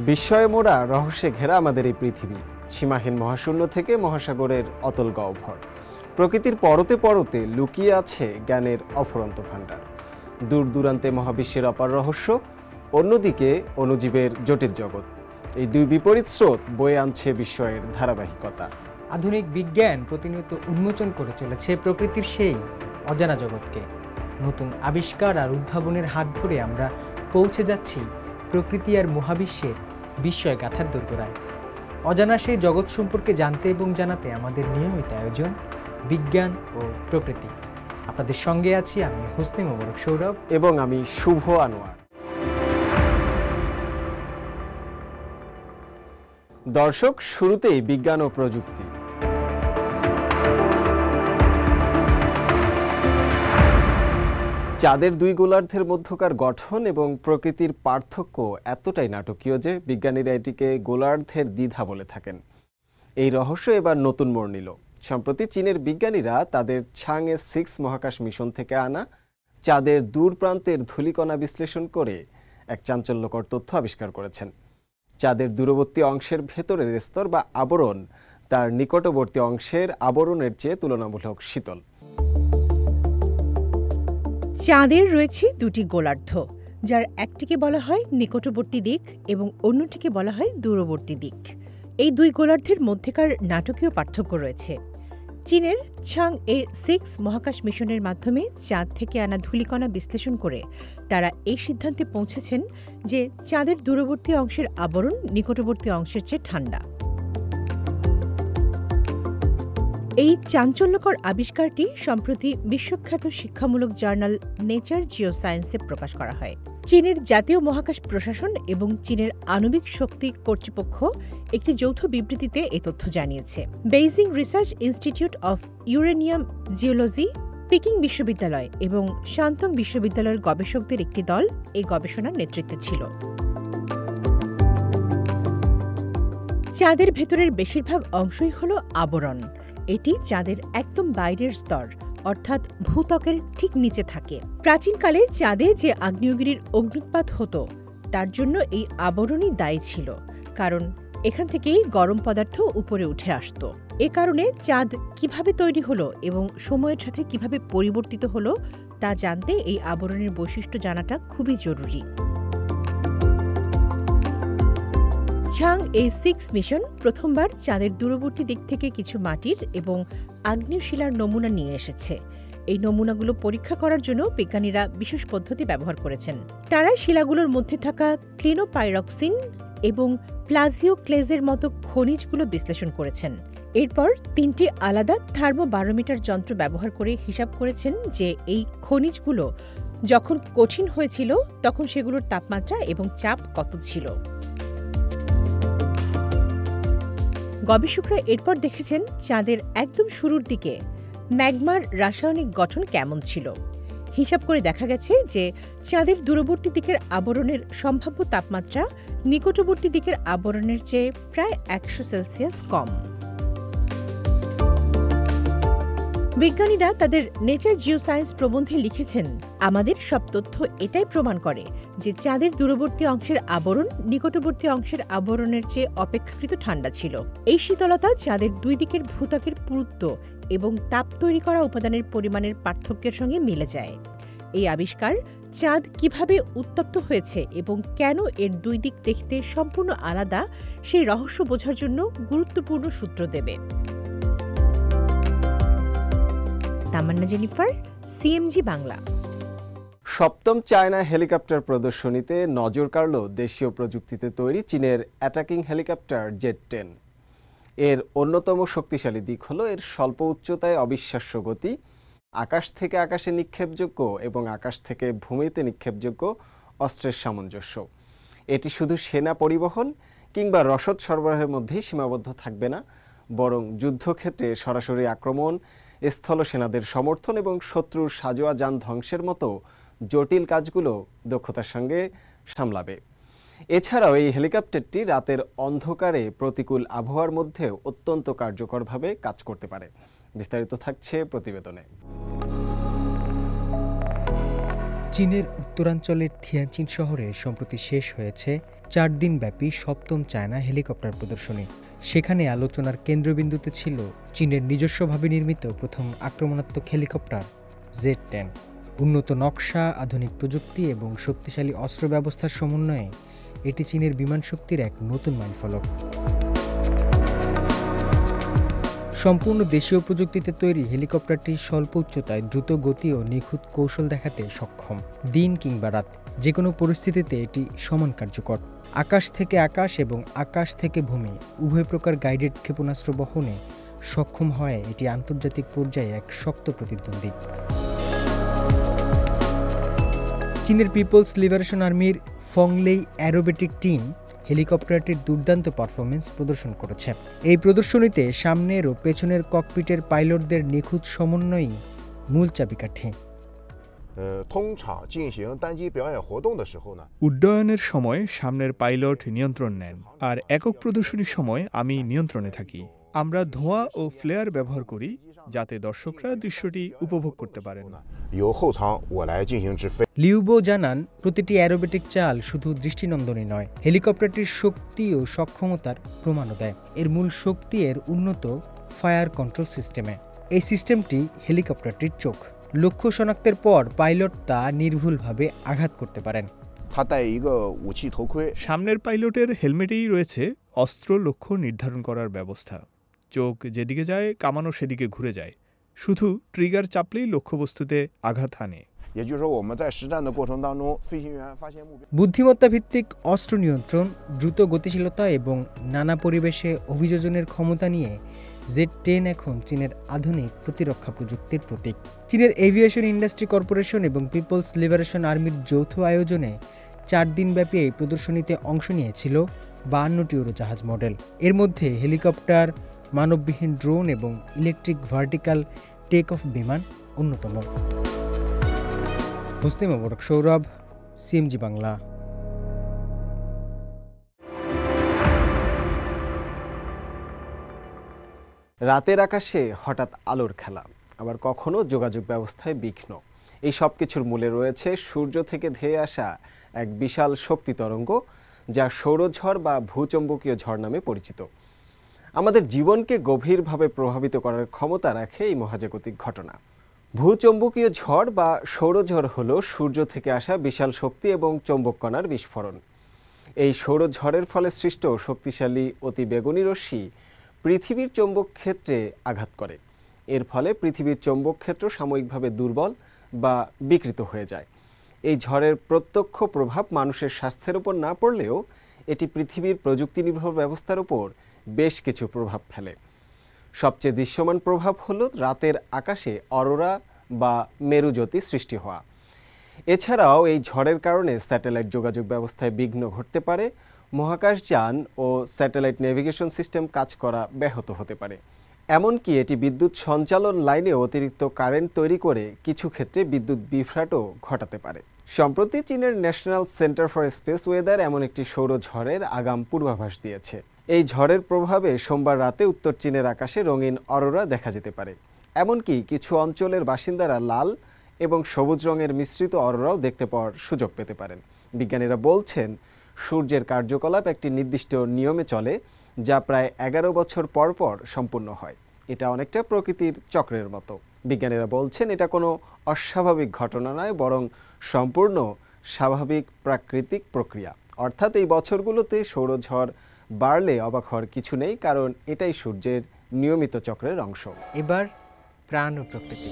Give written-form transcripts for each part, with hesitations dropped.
বিস্ময়ে মোড়া রহস্যে ঘেরা আমাদের এই পৃথিবী, সীমাহীন মহাশূন্য থেকে মহাসাগরের অতল গহ্বর। প্রকৃতির পরতে পরতে লুকিয়ে আছে জ্ঞানের অফুরন্ত ভাণ্ডার। দূর দূরান্তে মহাবিশ্বের অপার রহস্য, অন্যদিকে অণুজীবের জটিল জগৎ। এই দুই বিপরীত স্রোত বয়ে আনছে বিস্ময়ের ধারাবাহিকতা। আধুনিক বিজ্ঞান প্রতিনিয়ত উন্মোচন করে চলেছে প্রকৃতির সেই অজানা জগৎকে। নতুন আবিষ্কার আর উদ্ভাবনের হাত ধরে আমরা পৌঁছে যাচ্ছি প্রকৃতি আর মহাবিশ্বের বিস্ময় গাথার দোরগোড়ায়। অজানা সেই জগৎ সম্পর্কে জানতে এবং জানাতে আমাদের নিয়মিত আয়োজন বিজ্ঞান ও প্রকৃতি। আপনাদের সঙ্গে আছি আমি হোসনে মোবারক সৌরভ এবং আমি শুভ আনোয়ার। দর্শক, শুরুতেই বিজ্ঞান ও প্রযুক্তি। চাঁদের দুই গোলার্ধের মধ্যকার গঠন এবং প্রকৃতির পার্থক্য এতটাই নাটকীয় যে বিজ্ঞানীরা এটিকে গোলার্ধের দ্বিধা বলে থাকেন। এই রহস্য এবার নতুন মোড় নিল। সম্প্রতি চীনের বিজ্ঞানীরা তাদের চাংয়ে-6 মহাকাশ মিশন থেকে আনা চাঁদের দূর প্রান্তের ধূলিকণা বিশ্লেষণ করে এক চাঞ্চল্যকর তথ্য আবিষ্কার করেছেন। চাঁদের দূরবর্তী অংশের ভেতরের স্তর বা আবরণ তার নিকটবর্তী অংশের আবরণের চেয়ে তুলনামূলক শীতল। চাঁদের রয়েছে দুটি গোলার্ধ, যার একটিকে বলা হয় নিকটবর্তী দিক এবং অন্যটিকে বলা হয় দূরবর্তী দিক। এই দুই গোলার্ধের মধ্যেকার নাটকীয় পার্থক্য রয়েছে। চীনের চাংয়ে-6 মহাকাশ মিশনের মাধ্যমে চাঁদ থেকে আনা ধূলিকণা বিশ্লেষণ করে তারা এই সিদ্ধান্তে পৌঁছেছেন যে চাঁদের দূরবর্তী অংশের আবরণ নিকটবর্তী অংশের চেয়ে ঠান্ডা। এই চাঞ্চল্যকর আবিষ্কারটি সম্প্রতি বিশ্বখ্যাত শিক্ষামূলক জার্নাল নেচার জিওসায়েন্সে প্রকাশ করা হয়। চীনের জাতীয় মহাকাশ প্রশাসন এবং চীনের আণবিক শক্তি কর্তৃপক্ষ একটি যৌথ বিবৃতিতে এ তথ্য জানিয়েছে। Beijing Research Institute of Uranium Geology, Peking বিশ্ববিদ্যালয় এবং শান্তং বিশ্ববিদ্যালয়ের গবেষকদের একটি দল এই গবেষণার নেতৃত্বে ছিল। চাঁদের ভেতরের বেশিরভাগ অংশই হল আবরণ। এটি চাঁদের একদম বাইরের স্তর, অর্থাৎ ভূত্বকের ঠিক নিচে থাকে। প্রাচীনকালে চাঁদে যে আগ্নেয়গিরির অগ্ন্যুৎপাত হতো তার জন্য এই আবরণই দায়ী ছিল, কারণ এখান থেকেই গরম পদার্থ উপরে উঠে আসত। এ কারণে চাঁদ কিভাবে তৈরি হলো এবং সময়ের সাথে কিভাবে পরিবর্তিত হলো তা জানতে এই আবরণের বৈশিষ্ট্য জানাটা খুবই জরুরি। চাংয়ে-6 মিশন প্রথমবার চাঁদের দূরবর্তী দিক থেকে কিছু মাটির এবং আগ্নেয় শিলার নমুনা নিয়ে এসেছে। এই নমুনাগুলো পরীক্ষা করার জন্য বিজ্ঞানীরা বিশেষ পদ্ধতি ব্যবহার করেছেন। তারা শিলাগুলোর মধ্যে থাকা ক্লিনোপাইরক্সিন এবং প্লাজিওক্লেজের মতো খনিজগুলো বিশ্লেষণ করেছেন। এরপর 3টি আলাদা থার্মোবারোমিটার যন্ত্র ব্যবহার করে হিসাব করেছেন যে এই খনিজগুলো যখন কঠিন হয়েছিল তখন সেগুলোর তাপমাত্রা এবং চাপ কত ছিল। গবেষকরা এরপর দেখেছেন চাঁদের একদম শুরুর দিকে ম্যাগমার রাসায়নিক গঠন কেমন ছিল। হিসাব করে দেখা গেছে যে চাঁদের দূরবর্তী দিকের আবরণের সম্ভাব্য তাপমাত্রা নিকটবর্তী দিকের আবরণের চেয়ে প্রায় 100 সেলসিয়াস কম। বিজ্ঞানীরা তাদের নেচার জিওসায়েন্স প্রবন্ধে লিখেছেন, আমাদের সব তথ্য এটাই প্রমাণ করে যে চাঁদের দূরবর্তী অংশের আবরণ নিকটবর্তী অংশের আবরণের চেয়ে অপেক্ষাকৃত ঠান্ডা ছিল। এই শীতলতা চাঁদের দুই দিকের ভূত্বকের পুরুত্ব এবং তাপ তৈরি করা উপাদানের পরিমাণের পার্থক্যের সঙ্গে মিলে যায়। এই আবিষ্কার চাঁদ কিভাবে উত্তপ্ত হয়েছে এবং কেন এর দুই দিক দেখতে সম্পূর্ণ আলাদা সেই রহস্য বোঝার জন্য গুরুত্বপূর্ণ সূত্র দেবে। তামান্না জেনিফার, সিএমজি বাংলা। সপ্তম চায়না হেলিকপ্টার প্রদর্শনীতে নজর কাড়ল দেশীয় প্রযুক্তিতে তৈরি চীনের অ্যাটাকিং হেলিকপ্টার জেট-10। এর অন্যতম শক্তিশালী দিক হল এর স্বল্প উচ্চতায় অবিশ্বাস্য গতি, আকাশ থেকে আকাশে নিক্ষেপযোগ্য এবং আকাশ থেকে ভূমিতে নিক্ষেপযোগ্য অস্ত্রের সামঞ্জস্য। এটি শুধু সেনা পরিবহন কিংবা রসদ সরবরাহের মধ্যেই সীমাবদ্ধ থাকবে না, বরং যুদ্ধক্ষেত্রে সরাসরি আক্রমণ, স্থল সেনাদের সমর্থন এবং শত্রুর সাজোয়া যান ধ্বংসের মতো জটিল কাজগুলো দক্ষতার সঙ্গে সামলাবে। এছাড়াও এই হেলিকপ্টারটি রাতের অন্ধকারে প্রতিকূল আবহাওয়ার মধ্যে অত্যন্ত কার্যকরভাবে কাজ করতে পারে। বিস্তারিত থাকছে প্রতিবেদনে। চীনের উত্তরাঞ্চলের থিয়ানচিন শহরে সম্প্রতি শেষ হয়েছে 4 দিনব্যাপী 7ম চায়না হেলিকপ্টার প্রদর্শনী। সেখানে আলোচনার কেন্দ্রবিন্দুতে ছিল চীনের নিজস্বভাবে নির্মিত প্রথম আক্রমণাত্মক হেলিকপ্টার Z-10। উন্নত নকশা, আধুনিক প্রযুক্তি এবং শক্তিশালী অস্ত্র ব্যবস্থার সমন্বয়ে এটি চীনের বিমান শক্তির এক নতুন মাইলফলক। সম্পূর্ণ দেশীয় প্রযুক্তিতে তৈরি হেলিকপ্টারটি স্বল্প উচ্চতায় দ্রুত গতি ও নিখুঁত কৌশল দেখাতে সক্ষম। দিন কিংবা রাত যে কোনো পরিস্থিতিতে এটি সমান কার্যকর। আকাশ থেকে আকাশ এবং আকাশ থেকে ভূমি উভয় প্রকার গাইডেড ক্ষেপণাস্ত্র বহনে সক্ষম হয় এটি আন্তর্জাতিক পর্যায়ে এক শক্ত প্রতিদ্বন্দ্বী। চীনের পিপলস লিবারেশন আর্মির ফংলেই অ্যারোবেটিক টিম হেলিকপ্টারটির দুর্দান্ত পারফরমেন্স প্রদর্শন করেছে। এই প্রদর্শনীতে সামনের ও পেছনের ককপিটের পাইলটদের নিখুঁত সমন্বয়ই মূল চাবিকাঠি। উড্ডয়নের সময় সামনের পাইলট নিয়ন্ত্রণ নেন, আর একক প্রদর্শনীর সময় আমি নিয়ন্ত্রণে থাকি। আমরা ধোঁয়া ও ফ্লেয়ার ব্যবহার করি যাতে দর্শকরা দৃশ্যটি উপভোগ করতে পারেন। লিউবো জানান, প্রতিটি অ্যারোবেটিক চাল শুধু দৃষ্টিনন্দনই নয়, হেলিকপ্টারটির শক্তি ও সক্ষমতার প্রমাণও দেয়। এর মূল শক্তি এর উন্নত ফায়ার কন্ট্রোল সিস্টেমে। এই সিস্টেমটি হেলিকপ্টারটির চোখ। লক্ষ্য শনাক্তের পর পাইলট তা নির্ভুলভাবে আঘাত করতে পারেন। সামনের পাইলটের হেলমেটেই রয়েছে অস্ত্র লক্ষ্য নির্ধারণ করার ব্যবস্থা। চোখ যেদিকে যায় কামানো সেদিকে ঘুরে যায়, শুধু ট্রিগার চাপলেই লক্ষ্যবস্তুতে আঘাত হানে। বুদ্ধিমত্তা ভিত্তিক অস্ত্র নিয়ন্ত্রণ, দ্রুত গতিশীলতা এবং নানা পরিবেশে অভিযোজনের ক্ষমতা নিয়ে Z-10 এখন চীনের আধুনিক প্রতিরক্ষা প্রযুক্তির প্রতীক। চীনের এভিয়েশন ইন্ডাস্ট্রি কর্পোরেশন এবং পিপলস লিবারেশন আর্মির যৌথ আয়োজনে 4 দিনব্যাপী এই প্রদর্শনীতে অংশ নিয়েছিল 52টি উড়োজাহাজ মডেল। এর মধ্যে হেলিকপ্টার, মানববিহীন ড্রোন এবং ইলেকট্রিক ভার্টিক্যাল টেক অফ বিমান অন্যতম। মুসলিম মোবারক সৌরভ, CMG বাংলা। রাতের আকাশে হঠাৎ আলোর খেলা, আবার কখনো যোগাযোগ ব্যবস্থায় বিঘ্ন, এই সব কিছুর মূলে রয়েছে সূর্য থেকে ধেয়ে আসা এক বিশাল শক্তি তরঙ্গ, যা সৌরঝড় বা ভূচম্বকীয় ঝড় নামে পরিচিত। আমাদের জীবনকে গভীরভাবে প্রভাবিত করার ক্ষমতা রাখে এই মহাজাগতিক ঘটনা। ভূচম্বকীয় ঝড় বা সৌরঝড় হলো সূর্য থেকে আসা বিশাল শক্তি এবং চৌম্বক কণার বিস্ফোরণ। এই সৌরঝড়ের ফলে সৃষ্ট শক্তিশালী অতি বেগুনি রশ্মি পৃথিবীর চৌম্বক ক্ষেত্রে আঘাত করে। এর ফলে পৃথিবীর চৌম্বক ক্ষেত্র সাময়িকভাবে দুর্বল বা বিকৃত হয়ে যায়। এই ঝড়ের প্রত্যক্ষ প্রভাব মানুষের স্বাস্থ্যের উপর না পড়লেও এটি পৃথিবীর প্রযুক্তি নির্ভর ব্যবস্থার উপর বেশ কিছু প্রভাব ফেলে। সবচেয়ে দৃশ্যমান প্রভাব হলো রাতের আকাশে অরোরা বা মেরুজ্যোতি সৃষ্টি হওয়া। এছাড়াও এই ঝড়ের কারণে স্যাটেলাইট যোগাযোগ ব্যবস্থায় বিঘ্ন ঘটতে পারে, মহাকাশযান ও স্যাটেলাইট নেভিগেশন সিস্টেম কাজ করা ব্যাহত হতে পারে। এমনকি এটি বিদ্যুৎ সঞ্চালন লাইনে অতিরিক্ত কারেন্ট তৈরি করে কিছু ক্ষেত্রে বিদ্যুৎ বিভ্রাটও ঘটাতে পারে। সম্প্রতি চীনের national centre for space weather এমন একটি সৌরঝড়ের আগাম পূর্বাভাস দিয়েছে। এই ঝড়ের প্রভাবে সোমবার রাতে উত্তর চীনের আকাশে রঙিন অরোরা দেখা যেতে পারে। এমনকি কিছু অঞ্চলের বাসিন্দারা লাল এবং সবুজ রঙের মিশ্রিত অরোরাও দেখতে পাওয়ার সুযোগ পেতে পারেন। বিজ্ঞানীরা বলছেন, সূর্যের কার্যকলাপ একটি নির্দিষ্ট নিয়মে চলে, যা প্রায় 11 বছর পর পর সম্পূর্ণ হয়। এটা অনেকটা প্রকৃতির চক্রের মতো। বিজ্ঞানীরা বলছেন, এটা কোনো অস্বাভাবিক ঘটনা নয়, বরং সম্পূর্ণ স্বাভাবিক প্রাকৃতিক প্রক্রিয়া। অর্থাৎ এই বছরগুলোতে সৌরঝড় বাড়লে অবাক হওয়ার কিছু নেই, কারণ এটাই সূর্যের নিয়মিত চক্রের অংশ। এবার প্রাণ ও প্রকৃতি।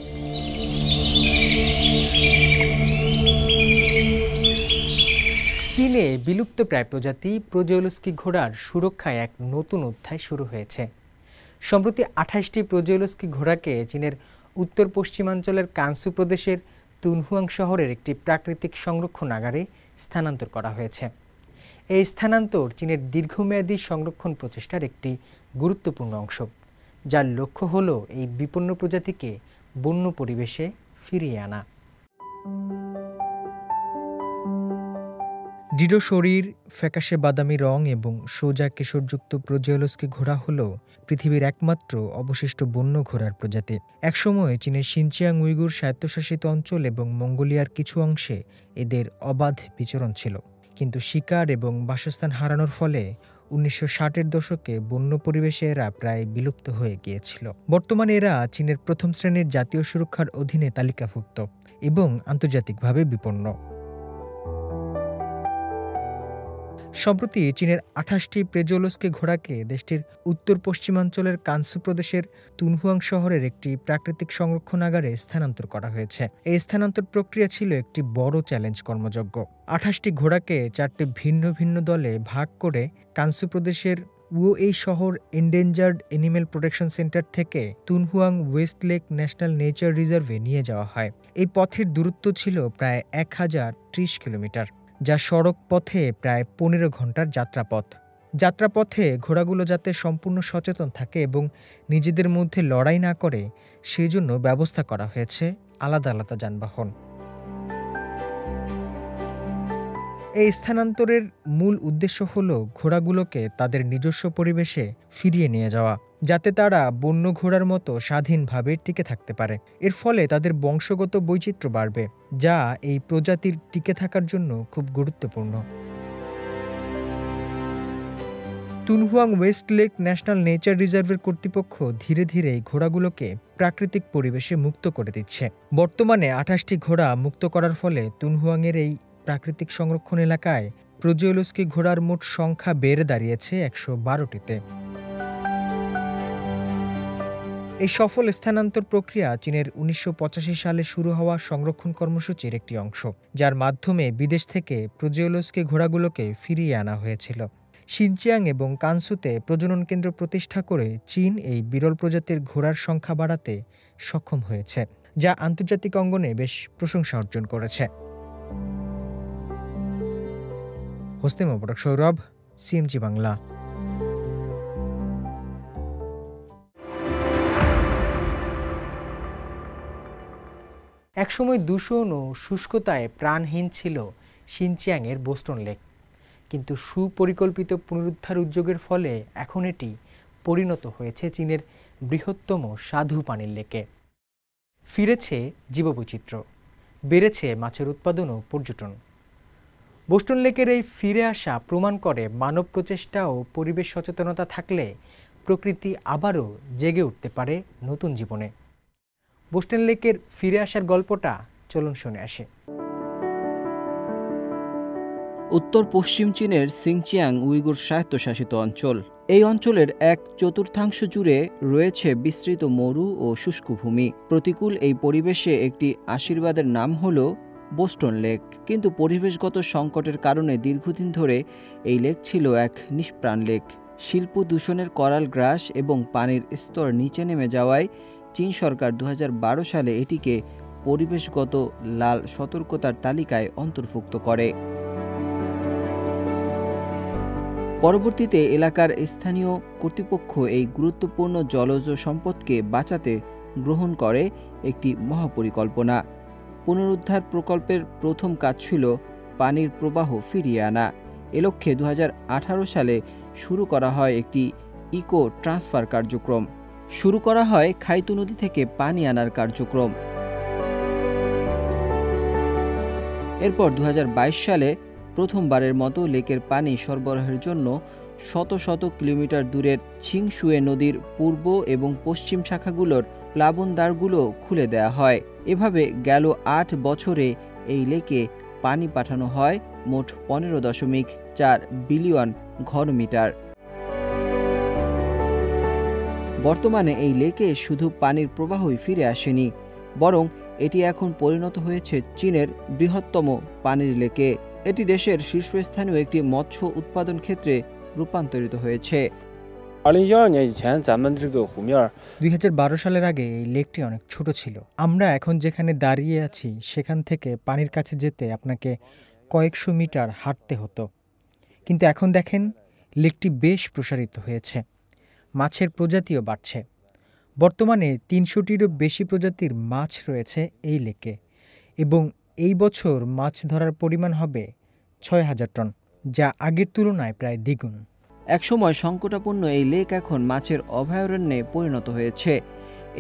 চীনে বিলুপ্তপ্রায় প্রজাতি প্রোজেওলস্কি ঘোড়ার সুরক্ষায় এক নতুন অধ্যায় শুরু হয়েছে। সম্প্রতি 28টি প্রোজেওলস্কি ঘোড়াকে চীনের উত্তর পশ্চিমাঞ্চলের কানসু প্রদেশের তুনহুয়াং শহরের একটি প্রাকৃতিক সংরক্ষণাগারে স্থানান্তর করা হয়েছে। এই স্থানান্তর চীনের দীর্ঘমেয়াদী সংরক্ষণ প্রচেষ্টার একটি গুরুত্বপূর্ণ অংশ, যার লক্ষ্য হল এই বিপন্ন প্রজাতিকে বন্য পরিবেশে ফিরিয়ে আনা। দৃঢ় শরীর, ফ্যাকাশে বাদামি রং এবং সোজা কেশরযুক্ত প্রোজেওলস্কি ঘোড়া হল পৃথিবীর একমাত্র অবশিষ্ট বন্য ঘোড়ার প্রজাতি। একসময় চীনের শিনচিয়াং উইগুর স্বায়ত্তশাসিত অঞ্চল এবং মঙ্গোলিয়ার কিছু অংশে এদের অবাধ বিচরণ ছিল, কিন্তু শিকার এবং বাসস্থান হারানোর ফলে 1960-এর দশকে বন্য পরিবেশে এরা প্রায় বিলুপ্ত হয়ে গিয়েছিল। বর্তমানে এরা চীনের প্রথম শ্রেণীর জাতীয় সুরক্ষার অধীনে তালিকাভুক্ত এবং আন্তর্জাতিকভাবে বিপন্ন। সম্প্রতি চীনের 28টি প্রেজোলস্কি ঘোড়াকে দেশটির উত্তর পশ্চিমাঞ্চলের কানসু প্রদেশের তুনহুয়াং শহরের একটি প্রাকৃতিক সংরক্ষণাগারে স্থানান্তর করা হয়েছে। এই স্থানান্তর প্রক্রিয়া ছিল একটি বড় চ্যালেঞ্জ কর্মযজ্ঞ। 28টি ঘোড়াকে 4টি ভিন্ন ভিন্ন দলে ভাগ করে কানসু প্রদেশের এই শহর এন্ডেঞ্জার্ড অ্যানিমেল প্রোটেকশন সেন্টার থেকে Dunhuang West lake national nature রিজার্ভে নিয়ে যাওয়া হয়। এই পথের দূরত্ব ছিল প্রায় 1030 কিলোমিটার, যা সড়ক পথে প্রায় 15 ঘন্টার যাত্রাপথ। যাত্রাপথে ঘোড়াগুলো যাতে সম্পূর্ণ সচেতন থাকে এবং নিজেদের মধ্যে লড়াই না করে, সেই জন্য ব্যবস্থা করা হয়েছে আলাদা আলাদা যানবাহন। এই স্থানান্তরের মূল উদ্দেশ্য হল ঘোড়াগুলোকে তাদের নিজস্ব পরিবেশে ফিরিয়ে নিয়ে যাওয়া, যাতে তারা বন্য ঘোড়ার মতো স্বাধীনভাবে টিকে থাকতে পারে। এর ফলে তাদের বংশগত বৈচিত্র্য বাড়বে, যা এই প্রজাতির টিকে থাকার জন্য খুব গুরুত্বপূর্ণ। Dunhuang West lake national nature রিজার্ভের কর্তৃপক্ষ ধীরে ধীরে এই ঘোড়াগুলোকে প্রাকৃতিক পরিবেশে মুক্ত করে দিচ্ছে। বর্তমানে 28টি ঘোড়া মুক্ত করার ফলে তুনহুয়াংয়ের এই প্রাকৃতিক সংরক্ষণ এলাকায় প্রেজোলস্কি ঘোড়ার মোট সংখ্যা বেড়ে দাঁড়িয়েছে 112টিতে। এই সফল স্থানান্তর প্রক্রিয়া চীনের 1985 সালে শুরু হওয়া সংরক্ষণ কর্মসূচির একটি অংশ, যার মাধ্যমে বিদেশ থেকে প্রেজোলস্কি ঘোড়াগুলোকে ফিরিয়ে আনা হয়েছিল। শিনচিয়াং এবং কানসুতে প্রজনন কেন্দ্র প্রতিষ্ঠা করে চীন এই বিরল প্রজাতির ঘোড়ার সংখ্যা বাড়াতে সক্ষম হয়েছে, যা আন্তর্জাতিক অঙ্গনে বেশ প্রশংসা অর্জন করেছে। হোসনে মোবারক সৌরভ, সিএমজি বাংলা। একসময় দূষণ ও শুষ্কতায় প্রাণহীন ছিল শিনচিয়াংয়ের বোস্টন লেক, কিন্তু সুপরিকল্পিত পুনরুদ্ধার উদ্যোগের ফলে এখন এটি পরিণত হয়েছে চীনের বৃহত্তম স্বাদু পানির লেকে। ফিরেছে জীববৈচিত্র্য, বেড়েছে মাছের উৎপাদন ও পর্যটন। বোস্টন লেকের এই ফিরে আসা প্রমাণ করে মানব প্রচেষ্টা ও পরিবেশ সচেতনতা থাকলে প্রকৃতি আবারও জেগে উঠতে পারে নতুন জীবনে। বোস্টন লেকের ফিরে আসার গল্পটা চলুন শুনে আসে। উত্তর পশ্চিম চীনের সিনচিয়াং উইগুর স্বায়ত্তশাসিত অঞ্চল। এই অঞ্চলের 1/4 জুড়ে রয়েছে বিস্তৃত মরু ও শুষ্ক ভূমি। প্রতিকূল এই পরিবেশে একটি আশীর্বাদের নাম হল বোস্টন লেক। কিন্তু পরিবেশগত সংকটের কারণে দীর্ঘদিন ধরে এই লেক ছিল এক নিষ্প্রাণ লেক। শিল্প দূষণের করাল গ্রাস এবং পানির স্তর নিচে নেমে যাওয়ায় চীন সরকার 2012 সালে এটিকে পরিবেশগত লাল সতর্কতার তালিকায় অন্তর্ভুক্ত করে। পরবর্তীতে এলাকার স্থানীয় কর্তৃপক্ষ এই গুরুত্বপূর্ণ জলজ সম্পদকে বাঁচাতে গ্রহণ করে একটি মহাপরিকল্পনা। পুনরুদ্ধার প্রকল্পের প্রথম কাজ ছিল পানির প্রবাহ ফিরিয়ে আনা। এ লক্ষ্যে 2018 সালে শুরু করা হয় একটি ইকো ট্রান্সফার কার্যক্রম। শুরু করা হয় খাইতু নদী থেকে পানি আনার কার্যক্রম। এরপর 2022 সালে প্রথমবারের মতো লেকের পানি সরবরাহের জন্য শত শত কিলোমিটার দূরের ছিংশুয়ে নদীর পূর্ব এবং পশ্চিম শাখাগুলোর প্লাবনদ্বারগুলো খুলে দেয়া হয়। এভাবে গেল 8 বছরে এই লেকে পানি পাঠানো হয় মোট 15.4 বিলিয়ন ঘনমিটার। বর্তমানে এই লেকে শুধু পানির প্রবাহই ফিরে আসেনি, বরং এটি এখন পরিণত হয়েছে চীনের বৃহত্তম পানির লেকে। এটি দেশের শীর্ষস্থানীয় একটি মৎস্য উৎপাদন ক্ষেত্রে রূপান্তরিত হয়েছে। 2012年以前，咱们这个湖面 2012 সালের আগে এই লেকটি অনেক ছোট ছিল। আমরা এখন যেখানে দাঁড়িয়ে আছি সেখান থেকে পানির কাছে যেতে আপনাকে কয়েকশো মিটার হাঁটতে হতো, কিন্তু এখন দেখেন লেকটি বেশ প্রসারিত হয়েছে। মাছের প্রজাতিও বাড়ছে। বর্তমানে 300টিরও বেশি প্রজাতির মাছ রয়েছে এই লেকে এবং এই বছর মাছ ধরার পরিমাণ হবে 6000 টন, যা আগের তুলনায় প্রায় দ্বিগুণ। একসময় সংকটাপন্ন এই লেক এখন মাছের অভয়ারণ্যে পরিণত হয়েছে।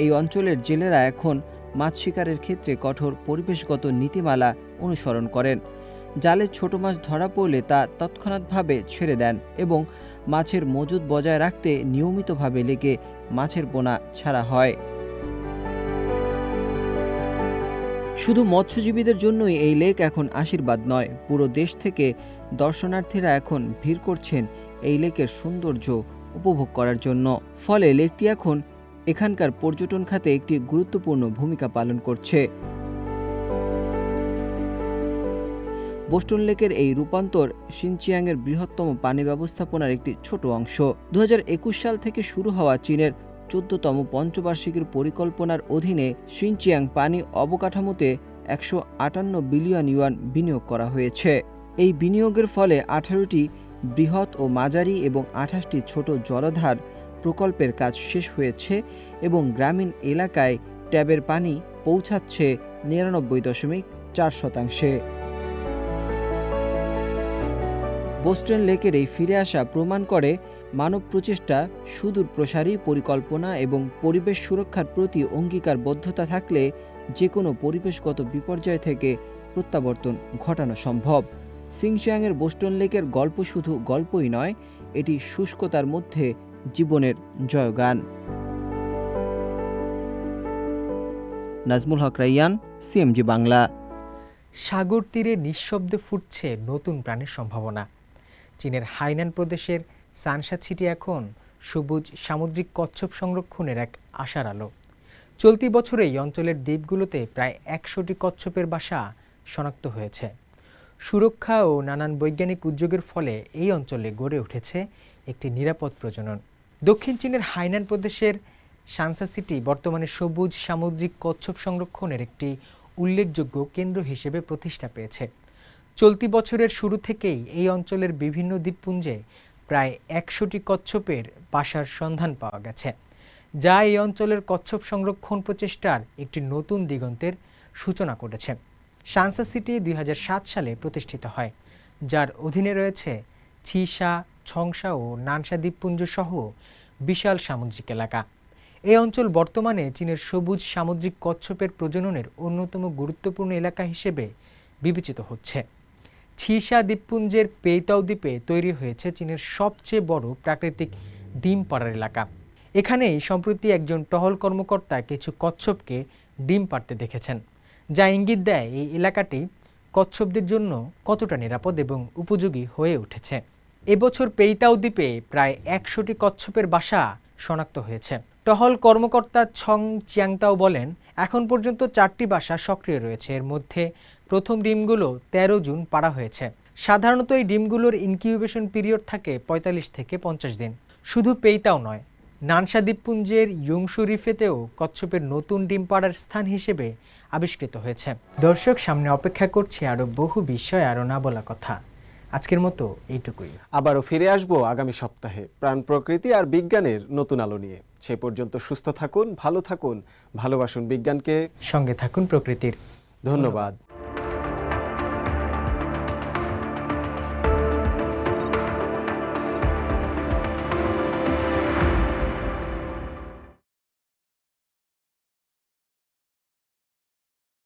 এই অঞ্চলের জেলেরা এখন মাছ শিকারের ক্ষেত্রে কঠোর পরিবেশগত নীতিমালা অনুসরণ করেন। জালে ছোট মাছ ধরা পড়লে তা তৎক্ষণাৎভাবে ছেড়ে দেন এবং মাছের মজুদ বজায় রাখতে নিয়মিতভাবে লেকে মাছের পোনা ছাড়া হয়। শুধু মৎস্যজীবীদের জন্যই এই লেক এখন আশীর্বাদ নয়, পুরো দেশ থেকে দর্শনার্থীরা এখন ভিড় করছেন এই লেকের সৌন্দর্য উপভোগ করার জন্য। ফলে লেকটি এখন এখানকার পর্যটন খাতে একটি গুরুত্বপূর্ণ ভূমিকা পালন করছে। বোস্টন লেকের এই রূপান্তর সিনচিয়াংয়ের বৃহত্তম পানি ব্যবস্থাপনার একটি ছোট অংশ। 2021 সাল থেকে শুরু হওয়া চীনের 14তম পঞ্চবার্ষিকীর পরিকল্পনার অধীনে সিনচিয়াং পানি অবকাঠামোতে 158 বিলিয়ন ইউয়ান বিনিয়োগ করা হয়েছে। এই বিনিয়োগের ফলে 18টি বৃহৎ ও মাঝারি এবং 28টি ছোট জলাধার প্রকল্পের কাজ শেষ হয়েছে এবং গ্রামীণ এলাকায় ট্যাবের পানি পৌঁছাচ্ছে 99.4%। বোস্টন লেকের এই ফিরে আসা প্রমাণ করে মানব প্রচেষ্টা, সুদূর প্রসারী পরিকল্পনা এবং পরিবেশ সুরক্ষার প্রতি অঙ্গীকারবদ্ধতা থাকলে যে কোনো পরিবেশগত বিপর্যয় থেকে প্রত্যাবর্তন ঘটানো সম্ভব। সিনচিয়াংয়ের বোস্টন লেকের গল্প শুধু গল্পই নয়, এটি শুষ্কতার মধ্যে জীবনের জয়গান। নাজমুল হক রাইয়ান, সিএমজি বাংলা। সাগর তীরে নিঃশব্দে ফুটছে নতুন প্রাণের সম্ভাবনা। চীনের হাইনান প্রদেশের সানসা সিটি এখন সবুজ সামুদ্রিক কচ্ছপ সংরক্ষণের এক আশার আলো। চলতি বছরে এই অঞ্চলের দ্বীপগুলোতে প্রায় 100টি কচ্ছপের বাসা শনাক্ত হয়েছে। সুরক্ষা ও নানান বৈজ্ঞানিক উদ্যোগের ফলে এই অঞ্চলে গড়ে উঠেছে একটি নিরাপদ প্রজনন। দক্ষিণ চীনের হাইনান প্রদেশের সানসা সিটি বর্তমানে সবুজ সামুদ্রিক কচ্ছপ সংরক্ষণের একটি উল্লেখযোগ্য কেন্দ্র হিসেবে প্রতিষ্ঠা পেয়েছে। চলতি বছরের শুরু থেকেই এই অঞ্চলের বিভিন্ন দ্বীপপুঞ্জে প্রায় 100টি কচ্ছপের বাসার সন্ধান পাওয়া গেছে, যা এই অঞ্চলের কচ্ছপ সংরক্ষণ প্রচেষ্টার একটি নতুন দিগন্তের সূচনা করেছে। সানসা সিটি 2007 সালে প্রতিষ্ঠিত হয়, যার অধীনে রয়েছে ছিসা, ছংসা ও নানসা দ্বীপপুঞ্জ সহ বিশাল সামুদ্রিক এলাকা। এই অঞ্চল বর্তমানে চীনের সবুজ সামুদ্রিক কচ্ছপের প্রজননের অন্যতম গুরুত্বপূর্ণ এলাকা হিসেবে বিবেচিত হচ্ছে। ছিসা দ্বীপপুঞ্জের পেইতাও দ্বীপে তৈরি হয়েছে চীনের সবচেয়ে বড় প্রাকৃতিক ডিম পাড়ার এলাকা। এখানেই সম্প্রতি একজন টহল কর্মকর্তা কিছু কচ্ছপকে ডিম পাড়তে দেখেছেন, যা ইঙ্গিত দেয় এই এলাকাটি কচ্ছপদের জন্য কতটা নিরাপদ এবং উপযোগী হয়ে উঠেছে। এবছর পেইতাও দ্বীপে প্রায় 100টি কচ্ছপের বাসা শনাক্ত হয়েছে। টহল কর্মকর্তা ছং চিয়াংতাও বলেন, এখন পর্যন্ত 4টি বাসা সক্রিয় রয়েছে। এর মধ্যে প্রথম ডিমগুলো 13 জুন পাড়া হয়েছে। সাধারণত এই ডিমগুলোর ইনকিউবেশন পিরিয়ড থাকে 45 থেকে 50 দিন। শুধু পেইতাও নয়, নানসা দ্বীপপুঞ্জের ইয়ংশু রিফেতেও কচ্ছপের নতুন ডিম পাড়ার স্থান হিসেবে আবিষ্কৃত হয়েছে। দর্শক, সামনে অপেক্ষা করছে আরও বহু বিষয়, আরও না বলা কথা। আজকের মতো এইটুকুই। আবারও ফিরে আসবো আগামী সপ্তাহে প্রাণ, প্রকৃতি আর বিজ্ঞানের নতুন আলো নিয়ে। সেই পর্যন্ত সুস্থ থাকুন, ভালো থাকুন, ভালোবাসুন বিজ্ঞানকে, সঙ্গে থাকুন প্রকৃতির। ধন্যবাদ।